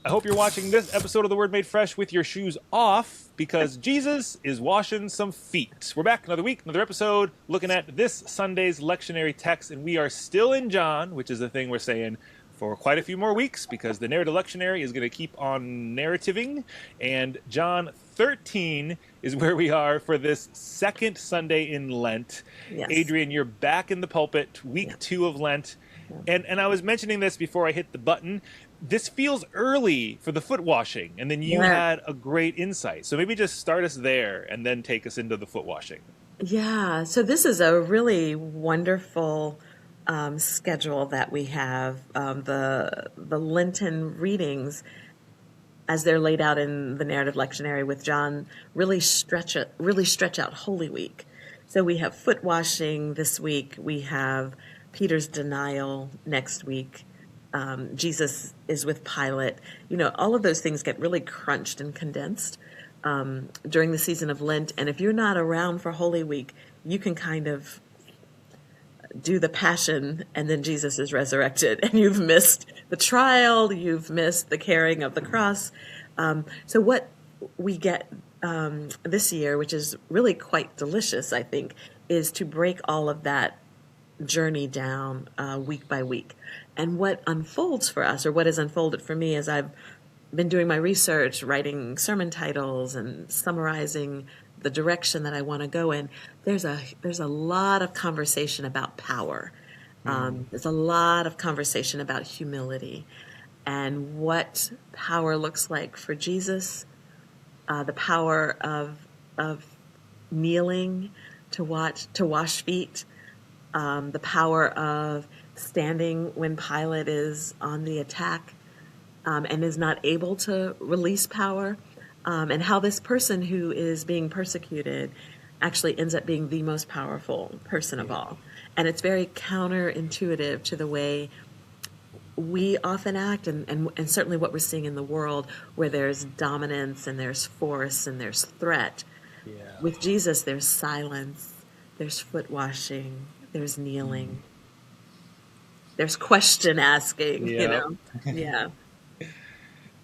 I hope you're watching this episode of The Word Made Fresh with your shoes off because Jesus is washing some feet. We're back another week, another episode, looking at this Sunday's lectionary text, and we are still in John, which is the thing we're saying for quite a few more weeks because the Narrative Lectionary is going to keep on narrativing, and John 13 is where we are for this second Sunday in Lent. Yes. Adrian, you're back in the pulpit, Yeah. week 2 of Lent. Yeah. And I was mentioning this before I hit the button. This feels early for the foot washing, and then you Yeah. had a great insight. So maybe just start us there and then take us into the foot washing. Yeah. So this is a really wonderful schedule that we have. The Lenten readings, as they're laid out in the Narrative Lectionary with John, really stretch out Holy Week. So we have foot washing this week. We have Peter's denial next week. Jesus is with Pilate. All of those things get really crunched and condensed during the season of Lent. And if you're not around for Holy Week, you can kind of do the Passion and then Jesus is resurrected, and you've missed the trial, you've missed the carrying of the cross. So what we get this year, which is really quite delicious, I think, is to break all of that journey down week by week. And what unfolds for us, or what has unfolded for me, as I've been doing my research, writing sermon titles and summarizing the direction that I want to go in, there's a lot of conversation about power. There's a lot of conversation about humility and what power looks like for Jesus, the power of kneeling to wash feet, the power of standing when Pilate is on the attack and is not able to release power, and how this person who is being persecuted actually ends up being the most powerful person of all. And it's very counterintuitive to the way we often act, and certainly what we're seeing in the world, where there's dominance and there's force and there's threat. Yeah. With Jesus, there's silence, there's foot washing, there's kneeling, there's question asking, Yeah. Yeah.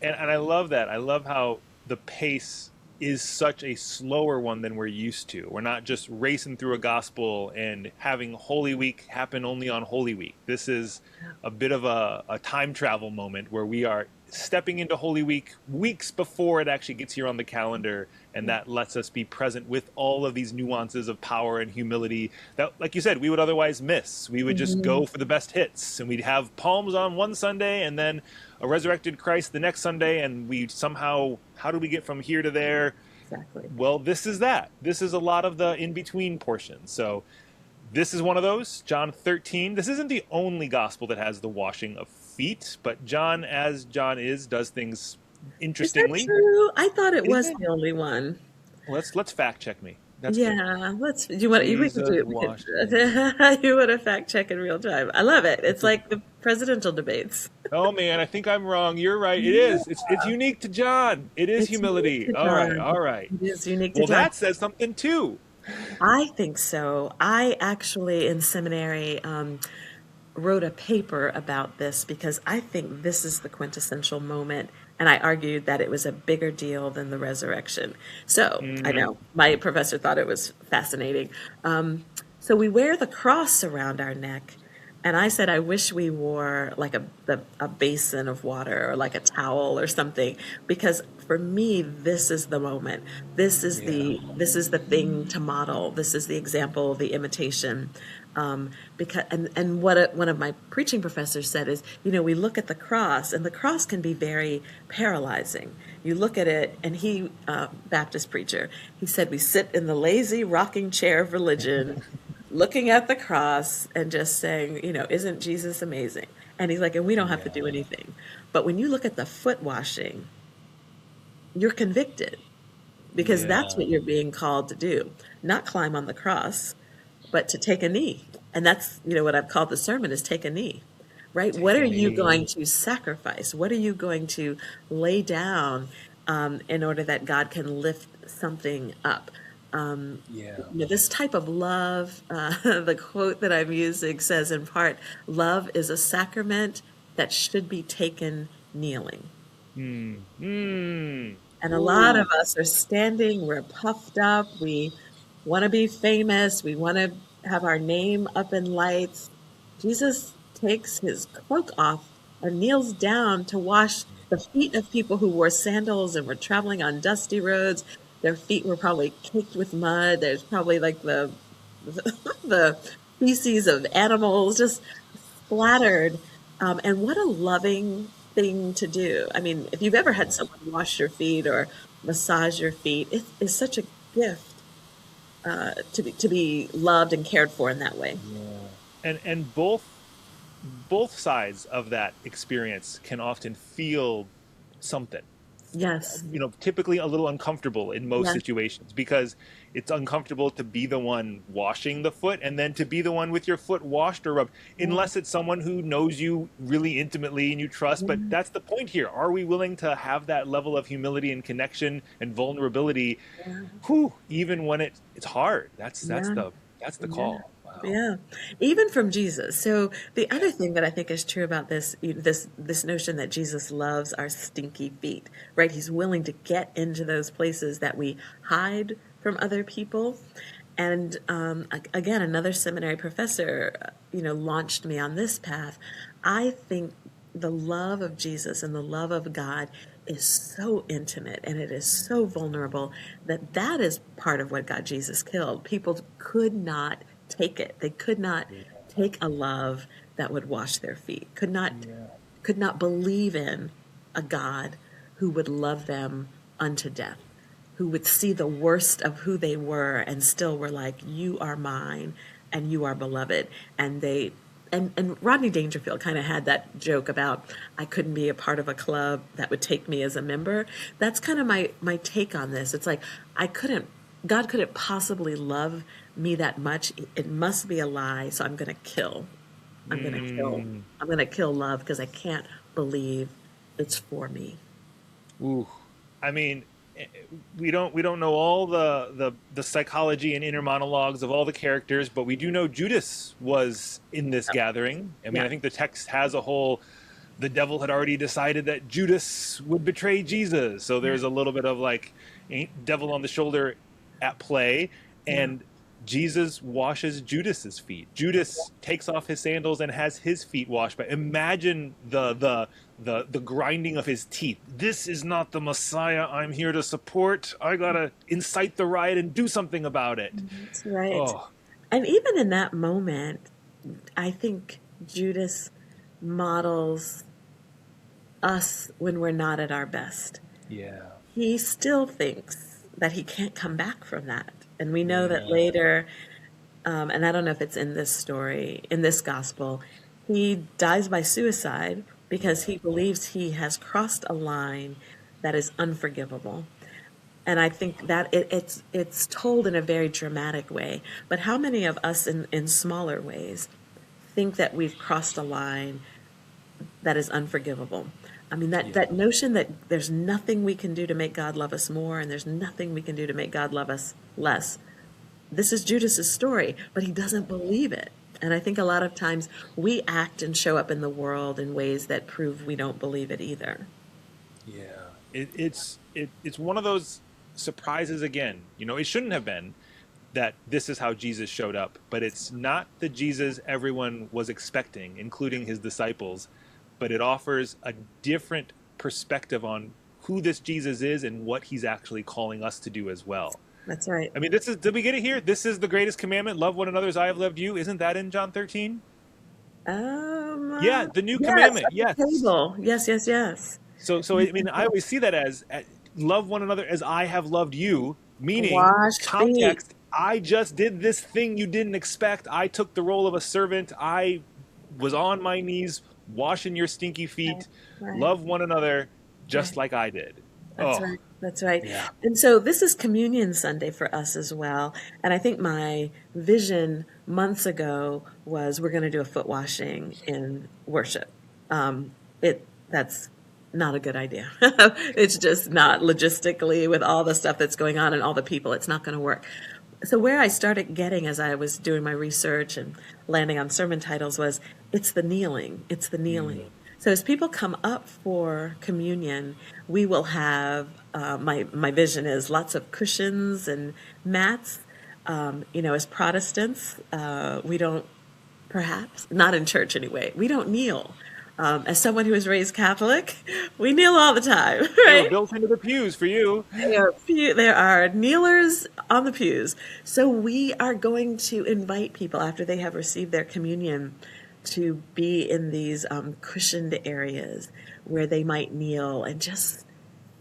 And I love that. I love how the pace is such a slower one than we're used to. We're not just racing through a gospel and having Holy Week happen only on Holy Week. This is a bit of a time travel moment where we are stepping into Holy Week weeks before it actually gets here on the calendar, and that lets us be present with all of these nuances of power and humility that, like you said, we would otherwise miss. We would just Mhm. go for the best hits, and we'd have palms on one Sunday and then a resurrected Christ the next Sunday, and we somehow, how do we get from here to there? Exactly. Well, this is that. This is a lot of the in-between portions. So this is one of those, John 13. This isn't the only gospel that has the washing of feet, but John, as John is, does things Is that interestingly. true? I thought it Is was it? the only one. Let's fact check me. That's good. Yeah, let's. Do you want? We could Jesus do it. washed. You want to fact check in real time? I love it. It's like the presidential debates. Oh man, I think I'm wrong. You're right. It is. It's unique to John. It is It's unique humility. to All right. John. All right. It is unique to Well, John. that says something too. I think so. I actually, in seminary, wrote a paper about this because I think this is the quintessential moment. And I argued that it was a bigger deal than the resurrection. So I Mm, know my professor thought it was fascinating. So we wear the cross around our neck. And I said, I wish we wore like a basin of water or like a towel or something, because for me, this is the moment. yeah. This is the thing to model. This is the example, the imitation. Because and what one of my preaching professors said is, we look at the cross, and the cross can be very paralyzing. You look at it, and he, Baptist preacher, he said, we sit in the lazy rocking chair of religion, looking at the cross and just saying, isn't Jesus amazing? And he's like, and we don't have to do Yeah. anything. But when you look at the foot washing, you're convicted, because that's Yeah. what you're being called to do, not climb on the cross, but to take a knee. And that's, what I've called the sermon, is take a knee, right? What Take a are you going knee. to sacrifice? What are you going to lay down in order that God can lift something up? Yeah. This type of love, the quote that I'm using says in part, love is a sacrament that should be taken kneeling. Mm. Mm. And a lot of Ooh. us are standing, we're puffed up, we want to be famous, we want to have our name up in lights. Jesus takes his cloak off and kneels down to wash the feet of people who wore sandals and were traveling on dusty roads. Their feet were probably caked with mud. There's probably like the feces of animals just splattered. And what a loving thing to do. I mean, if you've ever had Yeah. someone wash your feet or massage your feet, it's such a gift to be loved and cared for in that way. Yeah. And both sides of that experience can often feel something, Yes, typically a little uncomfortable in most yes, situations because it's uncomfortable to be the one washing the foot and then to be the one with your foot washed or rubbed, yeah, unless it's someone who knows you really intimately and you trust. But yeah, that's the point here. Are we willing to have that level of humility and connection and vulnerability, yeah. even when it's hard? Yeah. That's the Yeah. call. Wow. Yeah. Even from Jesus. So the Yeah. other thing that I think is true about this notion that Jesus loves our stinky feet, right? He's willing to get into those places that we hide from other people. And again, another seminary professor, launched me on this path. I think the love of Jesus and the love of God is so intimate and it is so vulnerable that that is part of what got Jesus killed. People could not take it. They could not Yeah. take a love that would wash their feet. Yeah. Could not believe in a God who would love them unto death, who would see the worst of who they were and still were like, you are mine and you are beloved. And and Rodney Dangerfield kind of had that joke about I couldn't be a part of a club that would take me as a member. That's kind of my take on this. It's like I couldn't God couldn't possibly love me that much. It must be a lie, so I'm going to kill. I'm going to kill. Mm. I'm going to kill love because I can't believe it's for me. Ooh, I mean, we don't know all the psychology and inner monologues of all the characters, but we do know Judas was in this gathering. I mean, Yeah. I think the text has a whole. The devil had already decided that Judas would betray Jesus, so Yeah. there's a little bit of like devil on the shoulder at play, Yeah. and Jesus washes Judas's feet. Judas takes off his sandals and has his feet washed. But imagine the grinding of his teeth. This is not the Messiah I'm here to support. I gotta incite the riot and do something about it. That's right. Oh, And even in that moment, I think Judas models us when we're not at our best. yeah, He still thinks that he can't come back from that. And we know that yeah, later, and I don't know if it's in this story, in this gospel, he dies by suicide because yeah, he believes he has crossed a line that is unforgivable. And I think that it's told in a very dramatic way. But how many of us in smaller ways think that we've crossed a line that is unforgivable? I mean, that yeah. notion that there's nothing we can do to make God love us more and there's nothing we can do to make God love us less. This is Judas's story, but he doesn't believe it. And I think a lot of times we act and show up in the world in ways that prove we don't believe it either. Yeah, it's one of those surprises again. It shouldn't have been that this is how Jesus showed up, but it's not the Jesus everyone was expecting, including his disciples, but it offers a different perspective on who this Jesus is and what he's actually calling us to do as well. That's right. I mean, did we get it here? This is the greatest commandment, love one another as I have loved you. Isn't that in John 13? Yeah, the new Yes, commandment. at the Yes. table. Yes, yes, yes. So I mean, I always see that as love one another as I have loved you, meaning Washed feet. context. I just did this thing you didn't expect. I took the role of a servant. I was on my knees washing your stinky Right, feet. right, Love one another just right. like I did. That's Oh, right. That's right. yeah. And so this is Communion Sunday for us as well. And I think my vision months ago was we're going to do a foot washing in worship. That's not a good idea. It's just not logistically with all the stuff that's going on and all the people. It's not going to work. So where I started getting as I was doing my research and landing on sermon titles was it's the kneeling. It's the kneeling. Mm, So as people come up for communion, we will have my vision is lots of cushions and mats. As Protestants, we don't, perhaps not in church anyway, we don't kneel. As someone who was raised Catholic, we kneel all the time, They were right? built into the pews for you. There are kneelers on the pews. So we are going to invite people after they have received their communion to be in these cushioned areas where they might kneel and just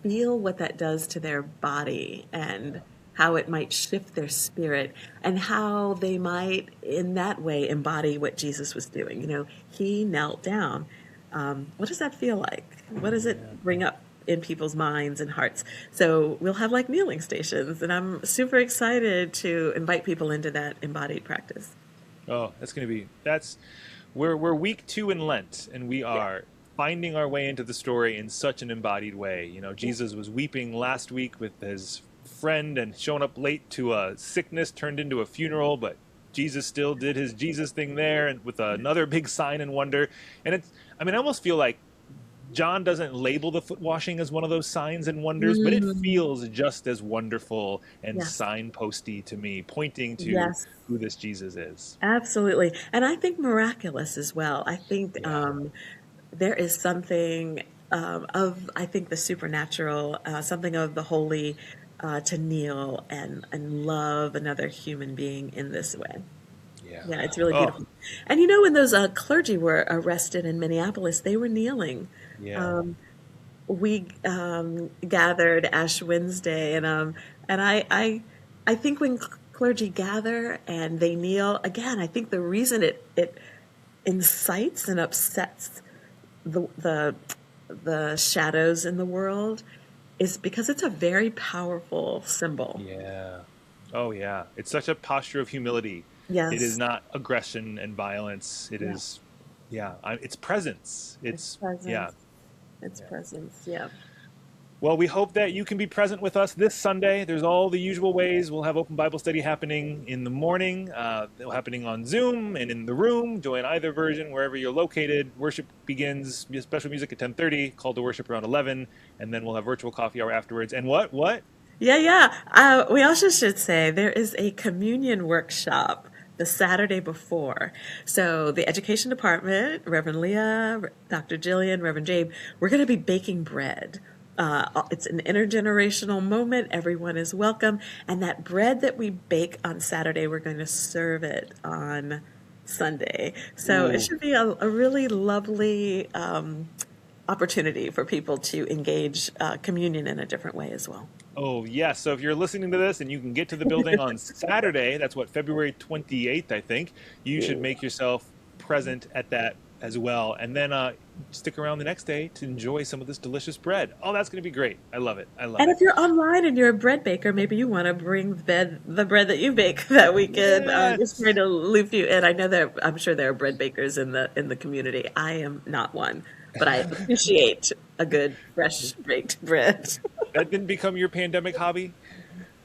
feel what that does to their body and how it might shift their spirit and how they might in that way embody what Jesus was doing. He knelt down. What does that feel like? What does it bring up in people's minds and hearts? So we'll have like kneeling stations, and I'm super excited to invite people into that embodied practice. Oh, we're week 2 in Lent, and we Yeah. are finding our way into the story in such an embodied way. Yeah. Jesus was weeping last week with his friend and showing up late to a sickness turned into a funeral, but Jesus still did his Jesus thing there, and with another big sign and wonder. And I almost feel like John doesn't label the foot washing as one of those signs and wonders, but it Mm, feels just as wonderful and yes. signposty to me, pointing to Yes. who this Jesus is. Absolutely. And I think miraculous as well. I think Yeah. there is something of, I think, the supernatural, something of the holy to kneel and love another human being in this way. Yeah. Yeah, it's really Oh, beautiful. And when those clergy were arrested in Minneapolis, they were kneeling. yeah. Um, we gathered Ash Wednesday, and I think when clergy gather and they kneel again, I think the reason it incites and upsets the the shadows in the world is because it's a very powerful symbol. Yeah. Oh, yeah. It's such a posture of humility. It is Yes, not aggression and violence. It yeah, is, yeah, it's presence. it's Yeah. presence. It's Yeah. presence. Yeah. Well, we hope that you can be present with us this Sunday. There's all the usual ways. We'll have open Bible study happening in the morning, happening on Zoom and in the room. Join either version wherever you're located. Worship begins, special music at 10:30, call to worship around 11, and then we'll have virtual coffee hour afterwards. And what? What? Yeah, yeah. We also should say there is a communion workshop the Saturday before. So the education department, Reverend Leah, Dr. Jillian, Reverend Jabe, we're going to be baking bread. It's an intergenerational moment. Everyone is welcome. And that bread that we bake on Saturday, we're going to serve it on Sunday. So it Ooh. should be a really lovely opportunity for people to engage communion in a different way as well. Oh, yes. So if you're listening to this and you can get to the building on Saturday, that's what, February 28th, I think, you should make yourself present at that as well. And then stick around the next day to enjoy some of this delicious bread. Oh, that's going to be great. I love it. I love And it. if you're online and you're a bread baker, maybe you want to bring the bread that you bake that weekend. Just trying Yes. to loop you in. I know I'm sure there are bread bakers in the community. I am not one, but I appreciate a good fresh baked bread. That didn't become your pandemic hobby?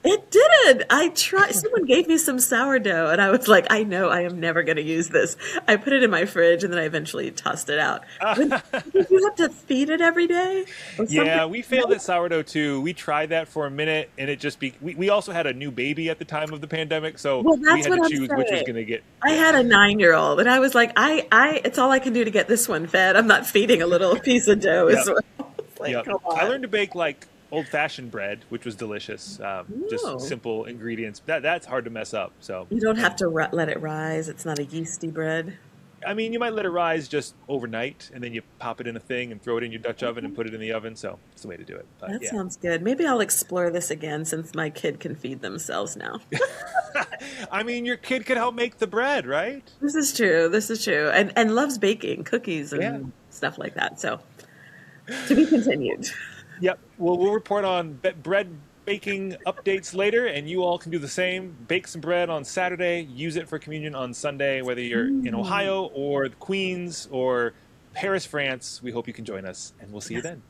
It didn't. I tried. Someone gave me some sourdough, and I was like, I know I am never going to use this. I put it in my fridge, and then I eventually tossed it out. Did you have to feed it every day or something? Yeah, we failed at sourdough too. We tried that for a minute, and it just we also had a new baby at the time of the pandemic, so Well, we that's had to what I'm choose which was saying. going to get. I Yeah. had a 9-year-old, and I was like, it's all I can do to get this one fed. I'm not feeding a little piece of dough as Yep. well. It's like, Yep. come I on. learned to bake like old-fashioned bread, which was delicious. Just No, simple ingredients. That's hard to mess up. So, you don't have and to let it rise. It's not a yeasty bread. you might let it rise just overnight, and then you pop it in a thing and throw it in your Dutch oven and put it in the oven. So it's the way to do it. But That yeah. sounds good. Maybe I'll explore this again since my kid can feed themselves now. Your kid could help make the bread, right? This is true. This is true. And loves baking cookies Yeah. and stuff like that. So to be continued. Yep. Well, we'll report on bread baking updates later, and you all can do the same. Bake some bread on Saturday, use it for communion on Sunday, whether you're in Mm, Ohio or Queens or Paris, France. We hope you can join us, and we'll see you yes. then.